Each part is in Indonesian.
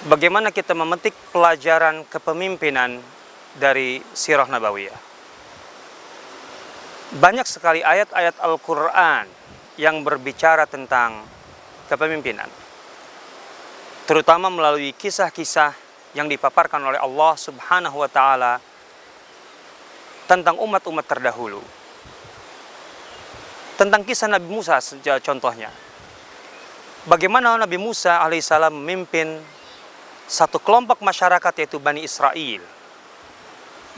Bagaimana kita memetik pelajaran kepemimpinan dari Sirah Nabawiyah? Banyak sekali ayat-ayat Al-Quran yang berbicara tentang kepemimpinan, terutama melalui kisah-kisah yang dipaparkan oleh Allah Subhanahu wa Ta'ala tentang umat-umat terdahulu. Tentang kisah Nabi Musa contohnya, bagaimana Nabi Musa alaihissalam memimpin satu kelompok masyarakat, yaitu Bani Israel,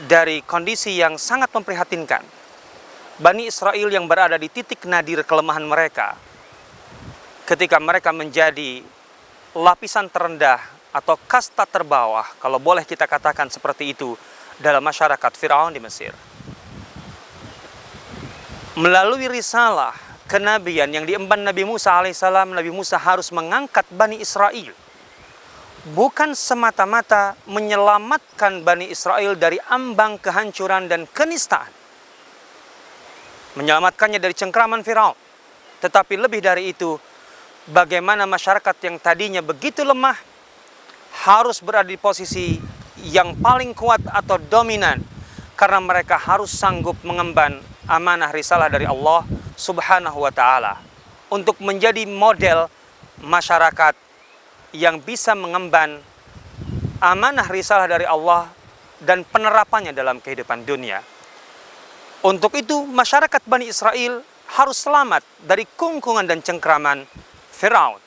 dari kondisi yang sangat memprihatinkan. Bani Israel yang berada di titik nadir kelemahan mereka, ketika mereka menjadi lapisan terendah atau kasta terbawah, kalau boleh kita katakan seperti itu, dalam masyarakat Firaun di Mesir. Melalui risalah kenabian yang diemban Nabi Musa alaihissalam, Nabi Musa harus mengangkat Bani Israel, bukan semata-mata menyelamatkan Bani Israel dari ambang kehancuran dan kenistaan, menyelamatkannya dari cengkraman Firaun, tetapi lebih dari itu, bagaimana masyarakat yang tadinya begitu lemah harus berada di posisi yang paling kuat atau dominan, karena mereka harus sanggup mengemban amanah risalah dari Allah Subhanahu wa Ta'ala untuk menjadi model masyarakat yang bisa mengemban amanah risalah dari Allah dan penerapannya dalam kehidupan dunia. Untuk itu, masyarakat Bani Israel harus selamat dari kungkungan dan cengkraman Firaun,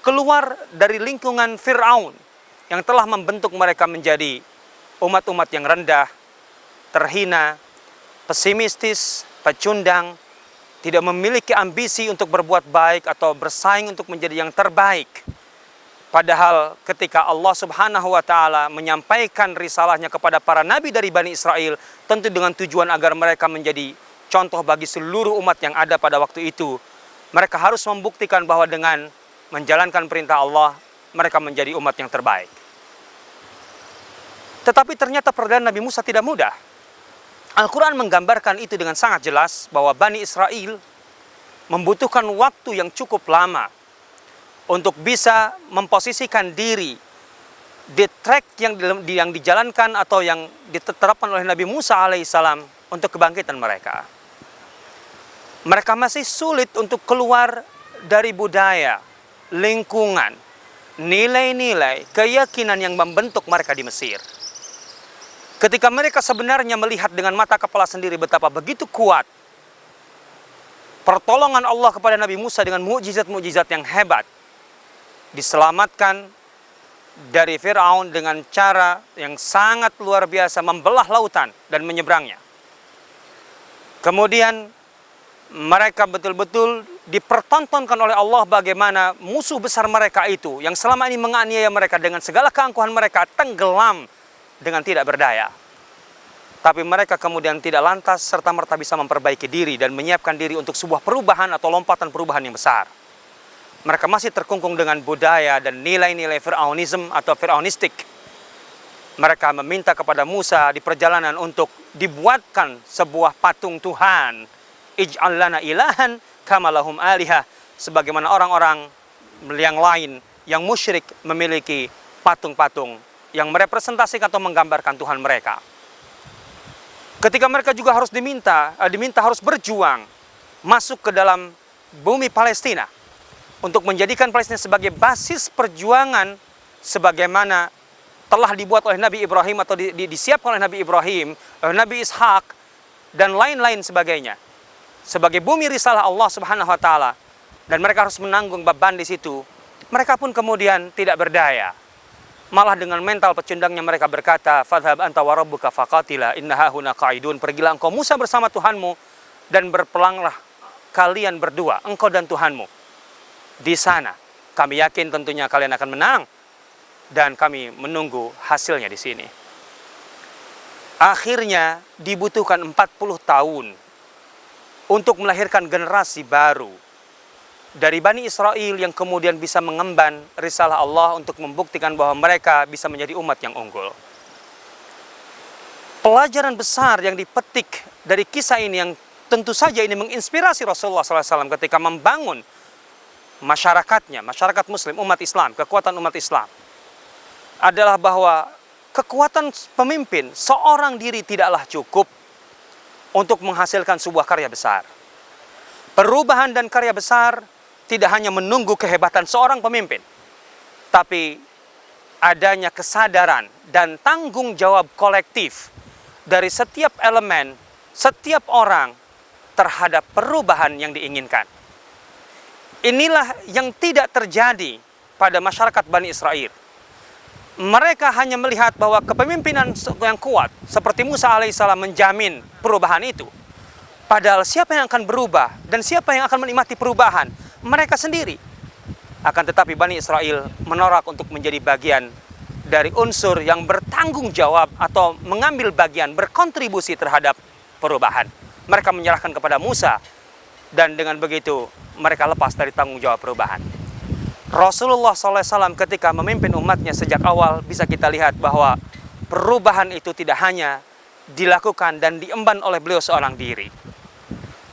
keluar dari lingkungan Firaun yang telah membentuk mereka menjadi umat-umat yang rendah, terhina, pesimistis, pecundang, tidak memiliki ambisi untuk berbuat baik atau bersaing untuk menjadi yang terbaik. Padahal ketika Allah Subhanahu wa Ta'ala menyampaikan risalahnya kepada para nabi dari Bani Israel, tentu dengan tujuan agar mereka menjadi contoh bagi seluruh umat yang ada pada waktu itu. Mereka harus membuktikan bahwa dengan menjalankan perintah Allah, mereka menjadi umat yang terbaik. Tetapi ternyata peradaan Nabi Musa tidak mudah. Al-Quran menggambarkan itu dengan sangat jelas, bahwa Bani Israel membutuhkan waktu yang cukup lama untuk bisa memposisikan diri di track yang dijalankan atau yang diterapkan oleh Nabi Musa alaihissalam untuk kebangkitan mereka. Mereka masih sulit untuk keluar dari budaya, lingkungan, nilai-nilai, keyakinan yang membentuk mereka di Mesir. Ketika mereka sebenarnya melihat dengan mata kepala sendiri betapa begitu kuat pertolongan Allah kepada Nabi Musa dengan mukjizat-mukjizat yang hebat, diselamatkan dari Firaun dengan cara yang sangat luar biasa, membelah lautan dan menyeberangnya. Kemudian mereka betul-betul dipertontonkan oleh Allah bagaimana musuh besar mereka itu, yang selama ini menganiaya mereka dengan segala keangkuhan mereka, tenggelam dengan tidak berdaya. Tapi mereka kemudian tidak lantas serta-merta bisa memperbaiki diri dan menyiapkan diri untuk sebuah perubahan atau lompatan perubahan yang besar. Mereka masih terkungkung dengan budaya dan nilai-nilai Fir'aunism atau Fir'aunistik. Mereka meminta kepada Musa di perjalanan untuk dibuatkan sebuah patung Tuhan. Ij'al lana ilahan kama lahum alihah. Sebagaimana orang-orang yang lain yang musyrik memiliki patung-patung yang merepresentasikan atau menggambarkan Tuhan mereka. Ketika mereka juga harus diminta harus berjuang masuk ke dalam bumi Palestina untuk menjadikan Palestina sebagai basis perjuangan sebagaimana telah dibuat oleh Nabi Ibrahim atau disiapkan oleh Nabi Ibrahim, Nabi Ishak dan lain-lain sebagainya, sebagai bumi risalah Allah Subhanahu wa Ta'ala, dan mereka harus menanggung beban di situ. Mereka pun kemudian tidak berdaya. Malah dengan mental pecundangnya mereka berkata, "Fadhhab anta wa rabbuka faqatila inna hahuna qa'idun." Pergilah engkau Musa bersama Tuhanmu dan berperanglah kalian berdua, engkau dan Tuhanmu. Di sana kami yakin tentunya kalian akan menang dan kami menunggu hasilnya di sini. Akhirnya dibutuhkan 40 tahun untuk melahirkan generasi baru dari Bani Israel yang kemudian bisa mengemban risalah Allah untuk membuktikan bahwa mereka bisa menjadi umat yang unggul. Pelajaran besar yang dipetik dari kisah ini yang tentu saja ini menginspirasi Rasulullah SAW ketika membangun masyarakatnya, masyarakat Muslim, umat Islam, kekuatan umat Islam. adalah bahwa kekuatan pemimpin seorang diri tidaklah cukup untuk menghasilkan sebuah karya besar. Perubahan dan karya besar tidak hanya menunggu kehebatan seorang pemimpin, tapi adanya kesadaran dan tanggung jawab kolektif dari setiap elemen, setiap orang terhadap perubahan yang diinginkan. Inilah yang tidak terjadi pada masyarakat Bani Israel. Mereka hanya melihat bahwa kepemimpinan yang kuat seperti Musa alaihissalam menjamin perubahan itu. Padahal siapa yang akan berubah dan siapa yang akan menikmati perubahan? Mereka sendiri. Akan tetapi Bani Israel menolak untuk menjadi bagian dari unsur yang bertanggung jawab atau mengambil bagian berkontribusi terhadap perubahan. Mereka menyerahkan kepada Musa, dan dengan begitu mereka lepas dari tanggung jawab perubahan. Rasulullah SAW ketika memimpin umatnya sejak awal, bisa kita lihat bahwa perubahan itu tidak hanya dilakukan dan diemban oleh beliau seorang diri.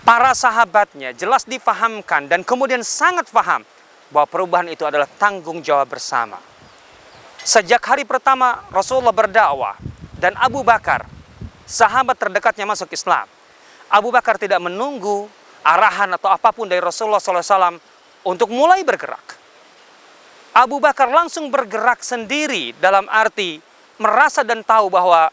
Para sahabatnya jelas difahamkan dan kemudian sangat paham bahwa perubahan itu adalah tanggung jawab bersama. Sejak hari pertama Rasulullah berdakwah dan Abu Bakar, sahabat terdekatnya, masuk Islam, Abu Bakar tidak menunggu arahan atau apapun dari Rasulullah SAW untuk mulai bergerak. Abu Bakar langsung bergerak sendiri, dalam arti merasa dan tahu bahwa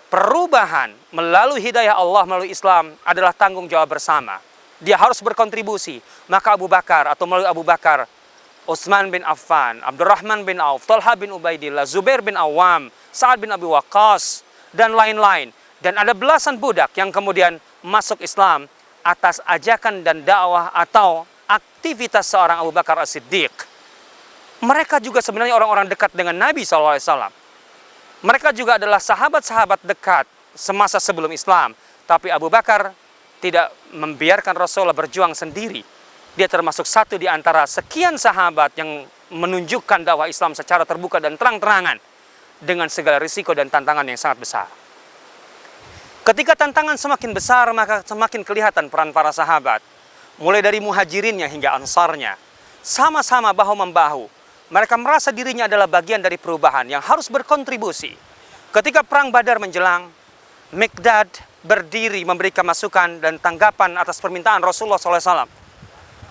perubahan melalui hidayah Allah, melalui Islam adalah tanggung jawab bersama. Dia harus berkontribusi. Maka Abu Bakar, atau melalui Abu Bakar, Utsman bin Affan, Abdurrahman bin Auf, Talha bin Ubaidillah, Zubair bin Awam, Sa'ad bin Abi Waqqas, dan lain-lain. Dan ada belasan budak yang kemudian masuk Islam atas ajakan dan dakwah atau aktivitas seorang Abu Bakar As-Siddiq. Mereka juga sebenarnya orang-orang dekat dengan Nabi SAW. Mereka juga adalah sahabat-sahabat dekat semasa sebelum Islam. Tapi Abu Bakar tidak membiarkan Rasulullah berjuang sendiri. Dia termasuk satu di antara sekian sahabat yang menunjukkan dakwah Islam secara terbuka dan terang-terangan dengan segala risiko dan tantangan yang sangat besar. Ketika tantangan semakin besar, maka semakin kelihatan peran para sahabat. Mulai dari muhajirinnya hingga ansarnya. Sama-sama bahu-membahu. Mereka merasa dirinya adalah bagian dari perubahan yang harus berkontribusi. Ketika perang Badar menjelang, Miqdad berdiri memberikan masukan dan tanggapan atas permintaan Rasulullah SAW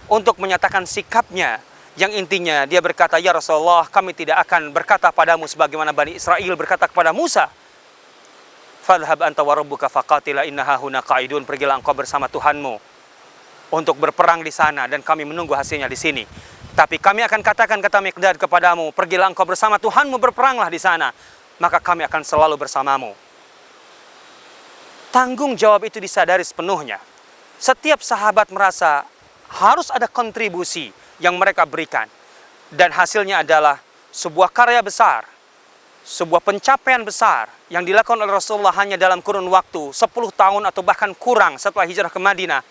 untuk menyatakan sikapnya, yang intinya dia berkata, "Ya Rasulullah, kami tidak akan berkata padamu sebagaimana Bani Israel berkata kepada Musa. Fadhhab anta wa rabbuka faqatila inna hahuna qa'idun." Pergilah engkau bersama Tuhanmu untuk berperang di sana dan kami menunggu hasilnya di sini. Tapi kami akan katakan, kata Miqdad, kepadamu, pergilah engkau bersama Tuhanmu, berperanglah di sana, maka kami akan selalu bersamamu. Tanggung jawab itu disadari sepenuhnya. Setiap sahabat merasa harus ada kontribusi yang mereka berikan. Dan hasilnya adalah sebuah karya besar, sebuah pencapaian besar yang dilakukan oleh Rasulullah hanya dalam kurun waktu 10 tahun atau bahkan kurang setelah hijrah ke Madinah.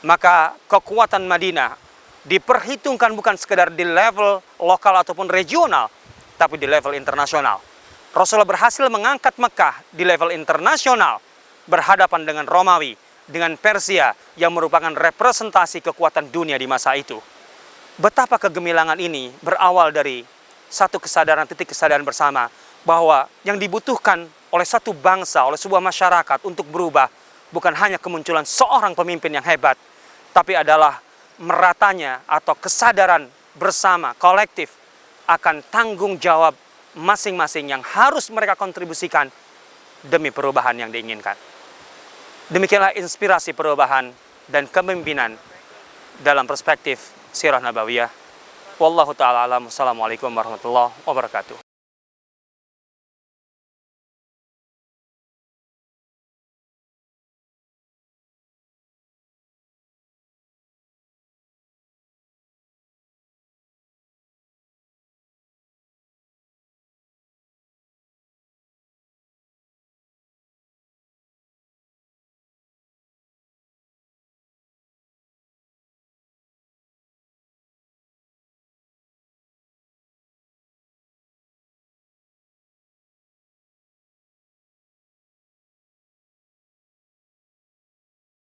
Maka kekuatan Madinah diperhitungkan bukan sekedar di level lokal ataupun regional, tapi di level internasional. Rasulullah berhasil mengangkat Mekah di level internasional, berhadapan dengan Romawi, dengan Persia yang merupakan representasi kekuatan dunia di masa itu. Betapa kegemilangan ini berawal dari satu kesadaran, titik kesadaran bersama, bahwa yang dibutuhkan oleh satu bangsa, oleh sebuah masyarakat untuk berubah, bukan hanya kemunculan seorang pemimpin yang hebat, tapi adalah meratanya atau kesadaran bersama, kolektif, akan tanggung jawab masing-masing yang harus mereka kontribusikan demi perubahan yang diinginkan. Demikianlah inspirasi perubahan dan kepemimpinan dalam perspektif sirah nabawiyah. Wallahu ta'ala alam. Assalamualaikum warahmatullahi wabarakatuh.